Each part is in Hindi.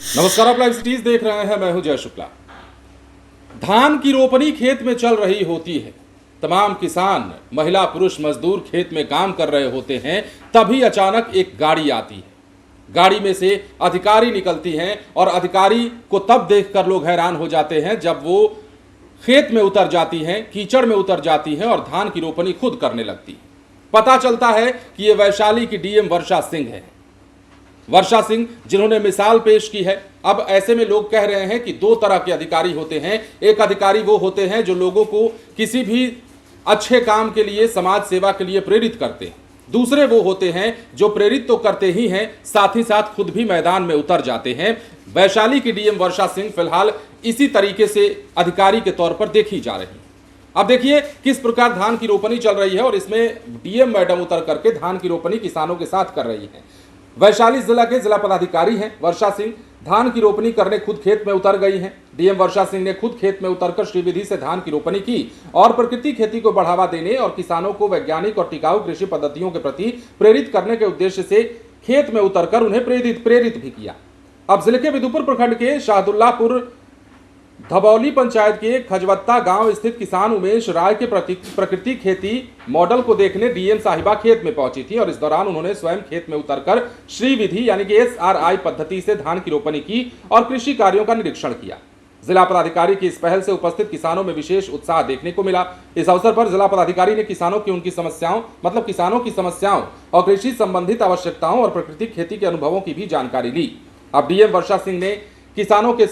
नमस्कार, आप लाइव सिटीज देख रहे हैं। मैं हूं जय शुक्ला। धान की रोपनी खेत में चल रही होती है। तमाम किसान, महिला पुरुष मजदूर खेत में काम कर रहे होते हैं। तभी अचानक एक गाड़ी आती है। गाड़ी में से अधिकारी निकलती हैं और अधिकारी को तब देखकर लोग हैरान हो जाते हैं जब वो खेत में उतर जाती हैं, कीचड़ में उतर जाती हैं और धान की रोपनी खुद करने लगती है। पता चलता है कि ये वैशाली की डीएम वर्षा सिंह है। वर्षा सिंह जिन्होंने मिसाल पेश की है। अब ऐसे में लोग कह रहे हैं कि दो तरह के अधिकारी होते हैं। एक अधिकारी वो होते हैं जो लोगों को किसी भी अच्छे काम के लिए, समाज सेवा के लिए प्रेरित करते हैं। दूसरे वो होते हैं जो प्रेरित तो करते ही हैं, साथ ही साथ खुद भी मैदान में उतर जाते हैं। वैशाली की डीएम वर्षा सिंह फिलहाल इसी तरीके से अधिकारी के तौर पर देखी जा रही है। अब देखिए किस प्रकार धान की रोपनी चल रही है और इसमें डीएम मैडम उतर करके धान की रोपनी किसानों के साथ कर रही है। वैशाली जिला के जिला पदाधिकारी हैं वर्षा सिंह। धान की रोपनी करने खुद खेत में उतर गई हैं। डीएम वर्षा सिंह ने खुद खेत में उतरकर श्रीविधि से धान की रोपनी की और प्रकृति खेती को बढ़ावा देने और किसानों को वैज्ञानिक और टिकाऊ कृषि पद्धतियों के प्रति प्रेरित करने के उद्देश्य से खेत में उतरकर उन्हें प्रेरित भी किया। अब जिले के विदुपुर प्रखंड के शाहदुल्लापुर धबौली पंचायत के खजवत्ता गांव स्थित किसान उमेश राय के प्रकृति खेती मॉडल को देखने डीएम साहिबा खेत में पहुंची थी और इस दौरान उन्होंने स्वयं खेत में उतरकर श्रीविधि यानी कि SRI पद्धति से धान की रोपनी की और कृषि कार्यों का निरीक्षण किया। जिला पदाधिकारी की इस पहल से उपस्थित किसानों में विशेष उत्साह देखने को मिला। इस अवसर पर जिला पदाधिकारी ने किसानों की किसानों की समस्याओं और कृषि संबंधित आवश्यकताओं और प्राकृतिक खेती के अनुभवों की भी जानकारी ली। अब डीएम वर्षा सिंह ने किसानों के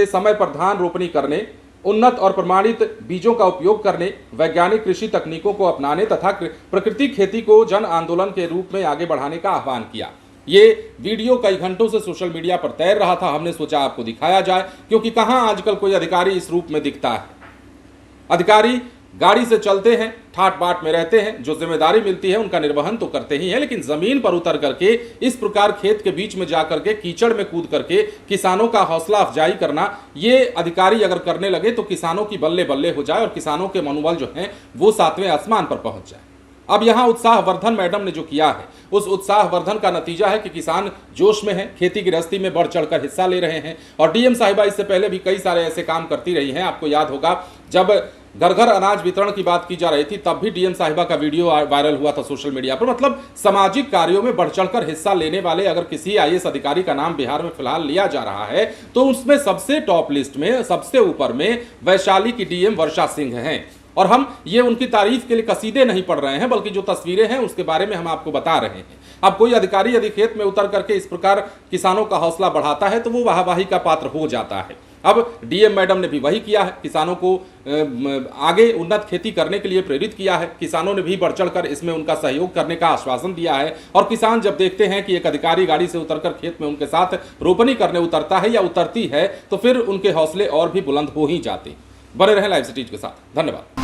समय पर धान रोपनी करने, उन्नत और प्रमाणित बीजों का उपयोग करने, वैज्ञानिक कृषि तकनीकों को अपनाने तथा प्राकृतिक खेती को जन आंदोलन के रूप में आगे बढ़ाने का आह्वान किया। ये वीडियो कई घंटों से सोशल मीडिया पर तैर रहा था। हमने सोचा आपको दिखाया जाए, क्योंकि कहां आजकल कोई अधिकारी इस रूप में दिखता है। अधिकारी गाड़ी से चलते हैं, ठाट बाट में रहते हैं, जो जिम्मेदारी मिलती है उनका निर्वहन तो करते ही हैं, लेकिन जमीन पर उतर करके इस प्रकार खेत के बीच में जाकर के कीचड़ में कूद करके किसानों का हौसला अफजाई करना, ये अधिकारी अगर करने लगे तो किसानों की बल्ले बल्ले हो जाए और किसानों के मनोबल जो है वो 7वें आसमान पर पहुंच जाए। अब यहाँ उत्साहवर्धन मैडम ने जो किया है, उस उत्साहवर्धन का नतीजा है कि किसान जोश में हैं, खेती गृहस्थी में बढ़ चढ़कर हिस्सा ले रहे हैं। और डीएम साहिबा इससे पहले भी कई सारे ऐसे काम करती रही हैं। आपको याद होगा जब घर घर अनाज वितरण की बात की जा रही थी, तब भी डीएम साहिबा का वीडियो वायरल हुआ था सोशल मीडिया पर। मतलब सामाजिक कार्यों में बढ़ चढ़कर हिस्सा लेने वाले अगर किसी IAS अधिकारी का नाम बिहार में फिलहाल लिया जा रहा है तो उसमें सबसे टॉप लिस्ट में, सबसे ऊपर में वैशाली की डीएम वर्षा सिंह हैं। और हम ये उनकी तारीफ के लिए कसीदे नहीं पढ़ रहे हैं, बल्कि जो तस्वीरें हैं उसके बारे में हम आपको बता रहे हैं। अब कोई अधिकारी यदि खेत में उतर करके इस प्रकार किसानों का हौसला बढ़ाता है तो वो वाहवाही का पात्र हो जाता है। अब डीएम मैडम ने भी वही किया है, किसानों को आगे उन्नत खेती करने के लिए प्रेरित किया है। किसानों ने भी बढ़ चढ़कर इसमें उनका सहयोग करने का आश्वासन दिया है। और किसान जब देखते हैं कि एक अधिकारी गाड़ी से उतरकर खेत में उनके साथ रोपनी करने उतरता है या उतरती है, तो फिर उनके हौसले और भी बुलंद हो ही जाते। बने रहें लाइव सिटीज के साथ। धन्यवाद।